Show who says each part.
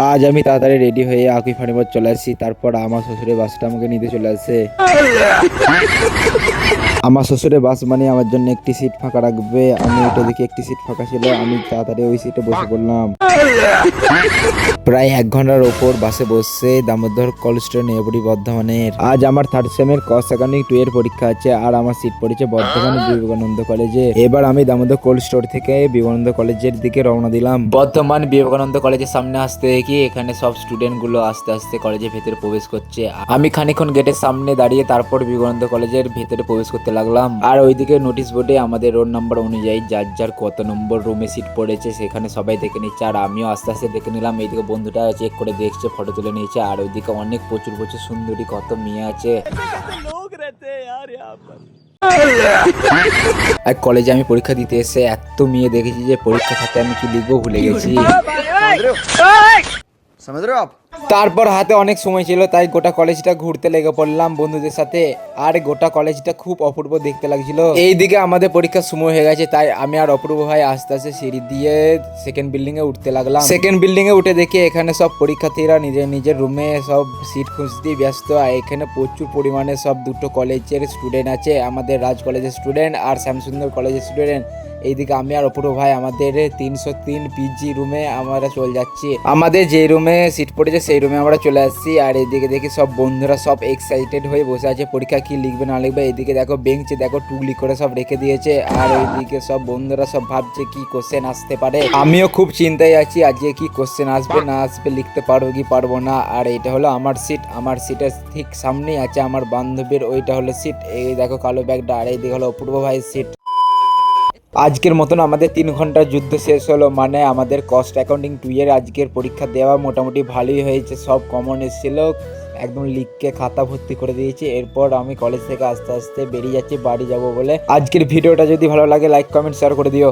Speaker 1: আজ আমি তাড়াতাড়ি রেডি হয়ে আকুই ফার্নিবার চলে আসছি। তারপর আমার শ্বশুরের বাসটা আমাকে নিতে চলে আসে। আমার শ্বশুরের বাস মানে আমার জন্য একটি সিট ফাঁকা রাখবে। আমি ওটা দেখে একটি সিট ফাঁকা ছিল, আমি তাড়াতাড়ি ওই সিটে বসে পড়লাম। প্রায় 1 ঘন্টার ওপর বাসে বসে দামোদর কলেজ স্টোর নেবুড়ি বর্ধমানের। আজ আমার থার্ড সেমের কস একাডেমিক 2 এর পরীক্ষা আছে, আর আমার সিট পড়েছে বর্ধমান বিবেকানন্দ কলেজে। এবার আমি দামোদর কোল্ড স্টোর থেকে বিবেকানন্দ কলেজের দিকে রওনা দিলাম। বর্ধমান বিবেকানন্দ কলেজের সামনে আসতে দেখি এখানে সব স্টুডেন্ট গুলো আস্তে আস্তে কলেজের ভেতরে প্রবেশ করছে। আমি খানিকক্ষণ গেটের সামনে দাঁড়িয়ে তারপর বিবেকানন্দ কলেজের ভেতরে প্রবেশ করতে লাগলাম। আর ওইদিকে নোটিশ বোর্ডে আমাদের রোল নাম্বার অনুযায়ী যার যার কত নম্বর রুমে সিট পড়েছে সেখানে সবাই দেখে নিচ্ছে, আর আমিও আস্তে আস্তে দেখে নিলাম। এইদিকে বন্ধুটা চেক করে দেখছে, ফটো তুলে নিয়েছে। আর ওইদিকে অনেক প্রচুর প্রচুর সুন্দরী কত মেয়ে আছে। আর কলেজে আমি পরীক্ষা দিতে এসে এত মেয়ে দেখেছি যে পরীক্ষা খাতে আমি কি লিখবো ভুলে গেছি। তারপর হাতে অনেক সময় ছিল, তাই গোটা কলেজটা ঘুরতে লেগে পড়লাম বন্ধুদের সাথে। আর গোটা কলেজটা খুব অপূর্ব দেখতে লাগছিল। এইদিকে আমাদের পরীক্ষার সময় হয়ে গেছে, তাই আমি আর অপূর্ব ভাই আস্তে আস্তে সিঁড়ি দিয়ে সেকেন্ড বিল্ডিং এ উঠতে লাগলাম। সেকেন্ড বিল্ডিং এ উঠে দেখি এখানে সব পরীক্ষার্থীরা নিজের নিজের রুমে সব সিট খুঁজতে ব্যস্ত। আর এখানে প্রচুর পরিমাণে সব দুটো কলেজের স্টুডেন্ট আছে, আমাদের রাজ কলেজের স্টুডেন্ট আর শ্যামসুন্দর কলেজের স্টুডেন্ট। এইদিকে আমি আর অপূর্ব ভাই আমাদের 303 পিজি রুমে আমরা চলে যাচ্ছি। আমাদের যে রুমে সিট পড়েছে সেই রুমে আমরা চলে আসছি। আর এইদিকে দেখি সব বন্ধুরা সব এক্সাইটেড হয়ে বসে আছে পরীক্ষা কি লিখবে না লিখবে। এইদিকে দেখো বেঞ্চে দেখো টুকলি করে সব রেখে দিয়েছে। আর ওইদিকে সব বন্ধুরা সব ভাবছে কি কোশ্চেন আসতে পারে। আমিও খুব চিন্তায় আছি আজকে কি কোশ্চেন আসবে না আসবে, লিখতে পারবো কি পারবো না। আর এইটা হলো আমার সিট, আমার সিটের ঠিক সামনেই আছে আমার বান্ধবীর, ওইটা হলো সিট। এই দেখো কালো ব্যাগটা। আর এইদিকে হলো অপূর্ব ভাইয়ের সিট। আজকের মতন আমাদের 3 ঘন্টার যুদ্ধ শেষ হলো। মানে আমাদের কস্ট অ্যাকাউন্টিং 2 এর আজকের পরীক্ষা দেওয়া মোটামুটি ভালোই হয়েছে, সব কমন এসেছিল, একদম লিখকে খাতা ভর্তি করে দিয়েছি। এরপর আমি কলেজ থেকে আস্তে আস্তে বেরিয়ে যাচ্ছি বাড়ি যাব বলে। আজকের ভিডিওটা যদি ভালো লাগে লাইক কমেন্ট শেয়ার করে দিও।